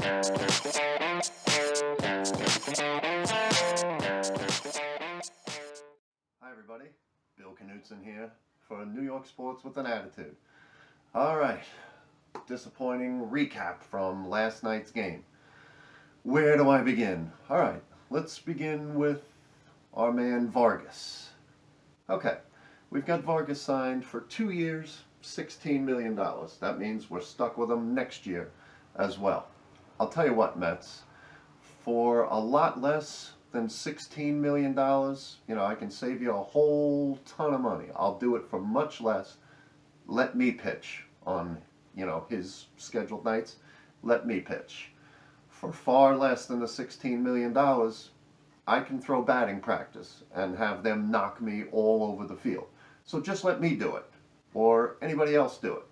Hi everybody, Bill Knutson here for New York Sports with an Attitude. Alright, disappointing recap from last night's game. Where do I begin? Alright, let's begin with our man Vargas. Okay, we've got Vargas signed for 2 years, $16 million. That means we're stuck with him next year as well. I'll tell you what, Mets, for a lot less than $16 million, I can save you a whole ton of money. I'll do it for much less. Let me pitch on, his scheduled nights. Let me pitch. For far less than the $16 million, I can throw batting practice and have them knock me all over the field. So just let me do it, or anybody else do it.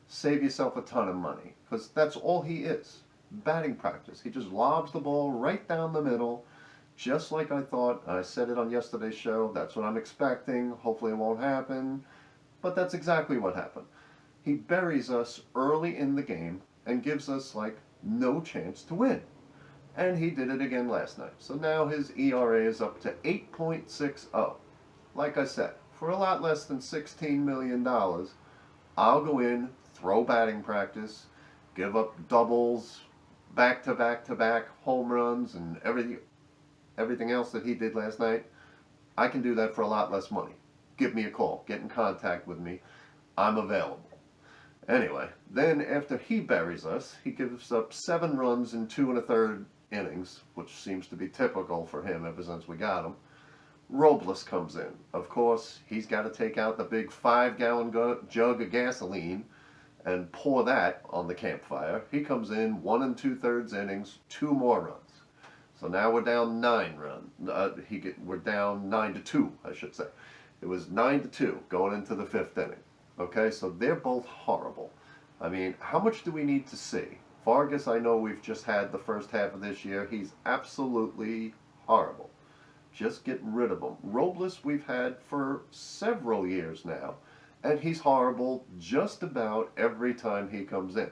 Save yourself a ton of money, because that's all he is. Batting practice. He just lobs the ball right down the middle, just like I thought. I said it on yesterday's show. That's what I'm expecting. Hopefully it won't happen, but that's exactly what happened. He buries us early in the game and gives us no chance to win. And he did it again last night. So now his ERA is up to 8.60. Like I said, for a lot less than $16 million, I'll go in, throw batting practice, give up doubles, back-to-back-to-back home runs, and everything else that he did last night. I can do that for a lot less money. Give me a call. Get in contact with me. I'm available. Anyway, then after he buries us, he gives up 7 runs in 2 1/3 innings, which seems to be typical for him ever since we got him. Robles comes in. Of course, he's got to take out the big 5-gallon jug of gasoline and pour that on the campfire. He comes in 1 2/3 innings, 2 more runs. So now we're down 9 runs. We're down 9-2, I should say. It was 9-2 going into the 5th inning. Okay, so they're both horrible. I mean, how much do we need to see? Vargas, I know we've just had the first half of this year. He's absolutely horrible. Just get rid of him. Robles we've had for several years now, and he's horrible just about every time he comes in.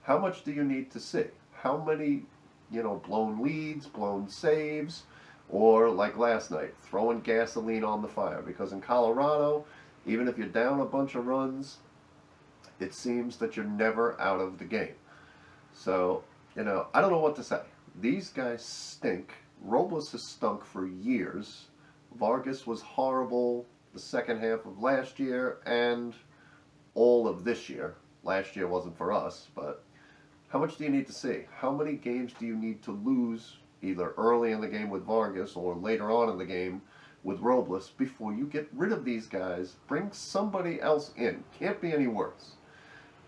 How much do you need to see? How many, blown leads, blown saves, or like last night, throwing gasoline on the fire? Because in Colorado, even if you're down a bunch of runs, it seems that you're never out of the game. So, I don't know what to say. These guys stink. Robles has stunk for years. Vargas was horrible the second half of last year and all of this year. Last year wasn't for us, but how much do you need to see? How many games do you need to lose either early in the game with Vargas or later on in the game with Robles before you get rid of these guys? Bring somebody else in. Can't be any worse.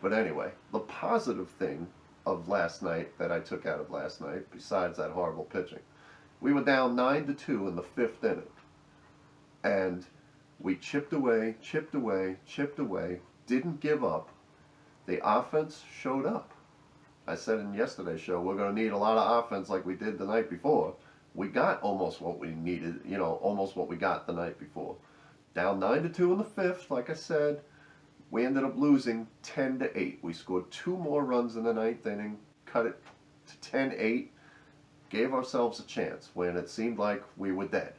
But anyway, the positive thing of last night that I took out of last night, besides that horrible pitching, we were down 9-2 in the 5th inning. And we chipped away, didn't give up. The offense showed up. I said in yesterday's show, we're going to need a lot of offense like we did the night before. We got almost what we needed, almost what we got the night before. Down 9-2 in the 5th, like I said. We ended up losing 10-8. We scored 2 more runs in the 9th inning, cut it to 10-8, gave ourselves a chance when it seemed like we were dead.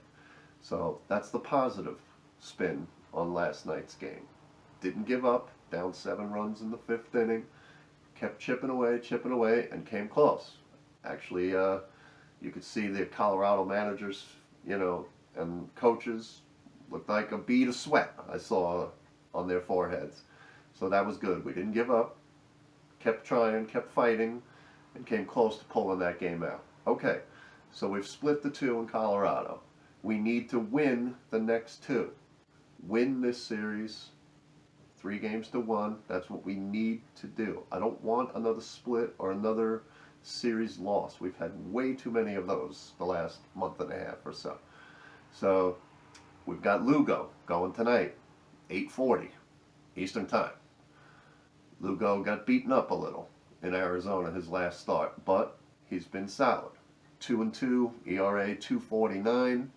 So that's the positive spin on last night's game. Didn't give up, down 7 runs in the 5th inning, kept chipping away, and came close. Actually, you could see the Colorado managers, and coaches looked like a bead of sweat I saw on their foreheads. So that was good. We didn't give up, kept trying, kept fighting, and came close to pulling that game out. Okay, so we've split the 2 in Colorado. We need to win the next 2. Win this series 3-1. That's what we need to do. I don't want another split or another series loss. We've had way too many of those the last month and a half or so. So we've got Lugo going tonight, 8:40 Eastern Time. Lugo got beaten up a little in Arizona his last start, but he's been solid. 2-2, ERA 2.49.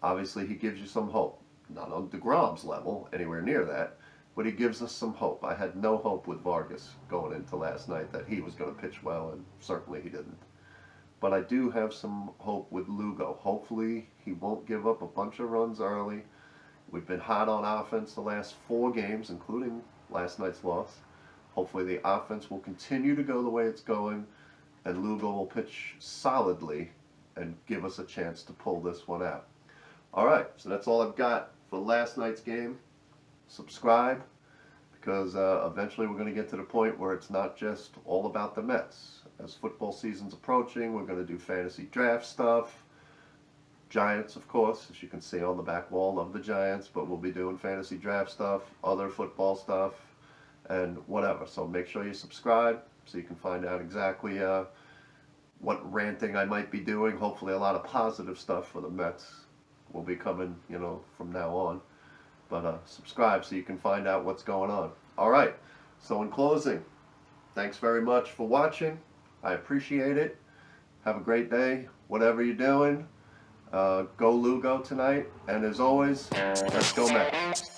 Obviously, he gives you some hope. Not on DeGrom's level, anywhere near that, but he gives us some hope. I had no hope with Vargas going into last night that he was going to pitch well, and certainly he didn't. But I do have some hope with Lugo. Hopefully he won't give up a bunch of runs early. We've been hot on offense the last 4 games, including last night's loss. Hopefully the offense will continue to go the way it's going, and Lugo will pitch solidly and give us a chance to pull this one out. All right, so that's all I've got for last night's game. Subscribe, because eventually we're going to get to the point where it's not just all about the Mets. As football season's approaching, we're going to do fantasy draft stuff. Giants, of course, as you can see on the back wall, love the Giants, but we'll be doing fantasy draft stuff, other football stuff, and whatever. So make sure you subscribe so you can find out exactly what ranting I might be doing. Hopefully a lot of positive stuff for the Mets will be coming, from now on. But subscribe so you can find out what's going on. All right, so in closing, thanks very much for watching. I appreciate it. Have a great day, whatever you're doing. Go Lugo tonight, and as always, let's go Mets.